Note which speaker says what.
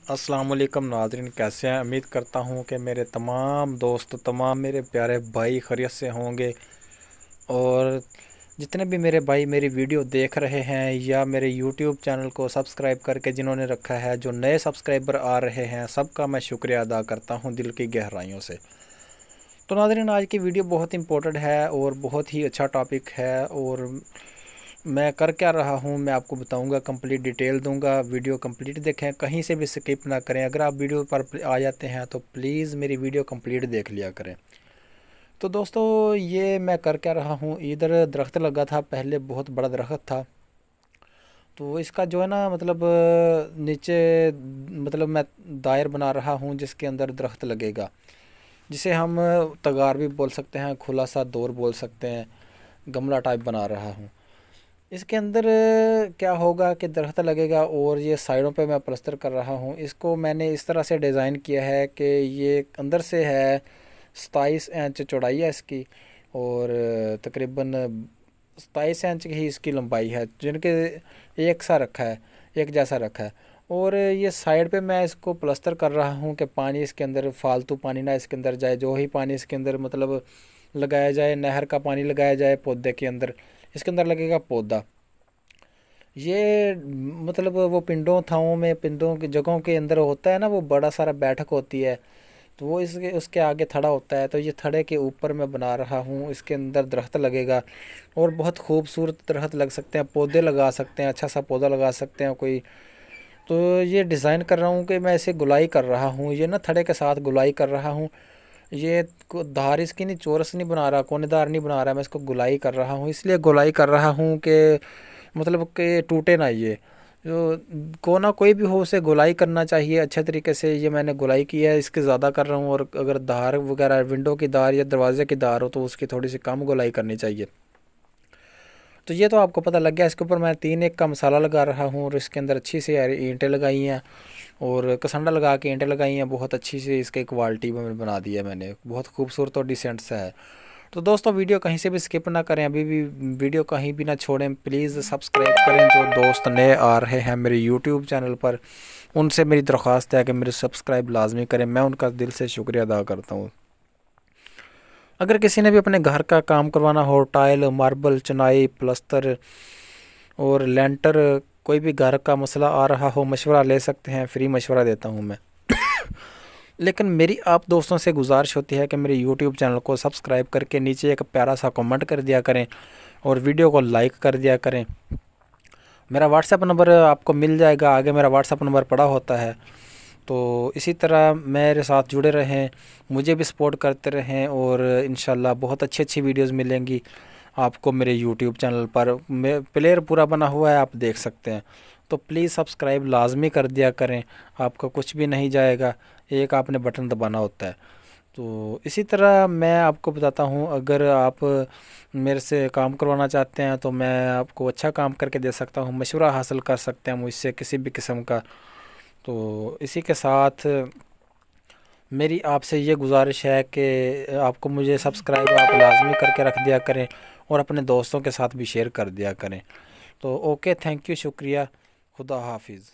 Speaker 1: अस्सलाम वालेकुम नाज़रीन, कैसे हैं। उम्मीद करता हूँ कि मेरे तमाम दोस्त, तमाम मेरे प्यारे भाई खैरियत से होंगे। और जितने भी मेरे भाई मेरी वीडियो देख रहे हैं या मेरे यूट्यूब चैनल को सब्सक्राइब करके जिन्होंने रखा है, जो नए सब्सक्राइबर आ रहे हैं, सबका मैं शुक्रिया अदा करता हूँ दिल की गहराइयों से। तो नाज़रीन, आज की वीडियो बहुत इंपॉर्टेंट है और बहुत ही अच्छा टॉपिक है। और मैं कर क्या रहा हूँ मैं आपको बताऊंगा, कंप्लीट डिटेल दूंगा। वीडियो कंप्लीट देखें, कहीं से भी स्किप ना करें। अगर आप वीडियो पर आ जाते हैं तो प्लीज़ मेरी वीडियो कंप्लीट देख लिया करें। तो दोस्तों, ये मैं कर क्या रहा हूँ, इधर दरख्त लगा था पहले, बहुत बड़ा दरख्त था। तो इसका जो है ना, मतलब नीचे मतलब मैं दायर बना रहा हूँ जिसके अंदर दरख्त लगेगा, जिसे हम तगार भी बोल सकते हैं, खुला सा दौर बोल सकते हैं। गमला टाइप बना रहा हूँ। इसके अंदर क्या होगा कि दरख्त लगेगा और ये साइडों पे मैं प्लास्टर कर रहा हूँ। इसको मैंने इस तरह से डिज़ाइन किया है कि ये अंदर से है 27 इंच चौड़ाई है इसकी, और तकरीबन 27 इंच ही इसकी लंबाई है, जिनके एक सा रखा है, एक जैसा रखा है। और ये साइड पे मैं इसको प्लास्टर कर रहा हूँ कि पानी इसके अंदर, फालतू पानी ना इसके अंदर जाए। जो ही पानी इसके अंदर मतलब लगाया जाए, नहर का पानी लगाया जाए पौधे के अंदर, इसके अंदर लगेगा पौधा। ये मतलब वो पिंडों थाओं में, पिंडों की जगहों के अंदर होता है ना, वो बड़ा सारा बैठक होती है, तो वो इसके उसके आगे थड़ा होता है। तो ये थड़े के ऊपर मैं बना रहा हूँ, इसके अंदर दरख्त लगेगा और बहुत खूबसूरत दरख्त लग सकते हैं, पौधे लगा सकते हैं, अच्छा सा पौधा लगा सकते हैं कोई। तो ये डिज़ाइन कर रहा हूँ कि मैं इसे गुलाई कर रहा हूँ, ये ना थड़े के साथ गुलाई कर रहा हूँ। ये धार इसकी नहीं, चौरस नहीं बना रहा, कोनेदार नहीं बना रहा, मैं इसको गुलाई कर रहा हूँ। इसलिए गुलाई कर रहा हूँ कि मतलब कि टूटे ना ये, जो कोना कोई भी हो उसे गुलाई करना चाहिए अच्छे तरीके से। ये मैंने गुलाई की है, इसके ज़्यादा कर रहा हूँ। और अगर धार वगैरह विंडो की धार या दरवाजे की धार हो तो उसकी थोड़ी सी कम गुलाई करनी चाहिए। तो ये तो आपको पता लग गया। इसके ऊपर मैं 3 1 का मसाला लगा रहा हूँ और इसके अंदर अच्छी सी ईंटें लगाई हैं और कसंडा लगा के ईंटें लगाई हैं। बहुत अच्छी सी इसकी क्वालिटी में बना दी है मैंने, बहुत खूबसूरत और डिसेंट सा है। तो दोस्तों, वीडियो कहीं से भी स्किप ना करें, अभी भी वीडियो कहीं भी ना छोड़ें। प्लीज़ सब्सक्राइब करें। जो दोस्त नए आ रहे हैं मेरे यूट्यूब चैनल पर, उनसे मेरी दरख्वास्त है कि मेरे सब्सक्राइब लाजमी करें। मैं उनका दिल से शुक्रिया अदा करता हूँ। अगर किसी ने भी अपने घर का काम करवाना हो, टाइल, मार्बल, चिनाई, प्लस्तर और लेंटर, कोई भी घर का मसला आ रहा हो, मशवरा ले सकते हैं। फ्री मशवरा देता हूँ मैं। लेकिन मेरी आप दोस्तों से गुजारिश होती है कि मेरे यूट्यूब चैनल को सब्सक्राइब करके नीचे एक प्यारा सा कमेंट कर दिया करें और वीडियो को लाइक कर दिया करें। मेरा व्हाट्सएप नंबर आपको मिल जाएगा, आगे मेरा व्हाट्सएप नंबर पड़ा होता है। तो इसी तरह मेरे साथ जुड़े रहें, मुझे भी सपोर्ट करते रहें और इंशाल्लाह बहुत अच्छी अच्छी वीडियोस मिलेंगी आपको मेरे यूट्यूब चैनल पर। प्लेयर पूरा बना हुआ है, आप देख सकते हैं। तो प्लीज़ सब्सक्राइब लाजमी कर दिया करें, आपका कुछ भी नहीं जाएगा, एक आपने बटन दबाना होता है। तो इसी तरह मैं आपको बताता हूँ, अगर आप मेरे से काम करवाना चाहते हैं तो मैं आपको अच्छा काम करके दे सकता हूँ, मशवरा हासिल कर सकते हैं मुझसे किसी भी किस्म का। तो इसी के साथ मेरी आपसे ये गुजारिश है कि आपको मुझे सब्सक्राइब आप लाजमी करके रख दिया करें और अपने दोस्तों के साथ भी शेयर कर दिया करें। तो ओके, थैंक यू, शुक्रिया, खुदा हाफिज़।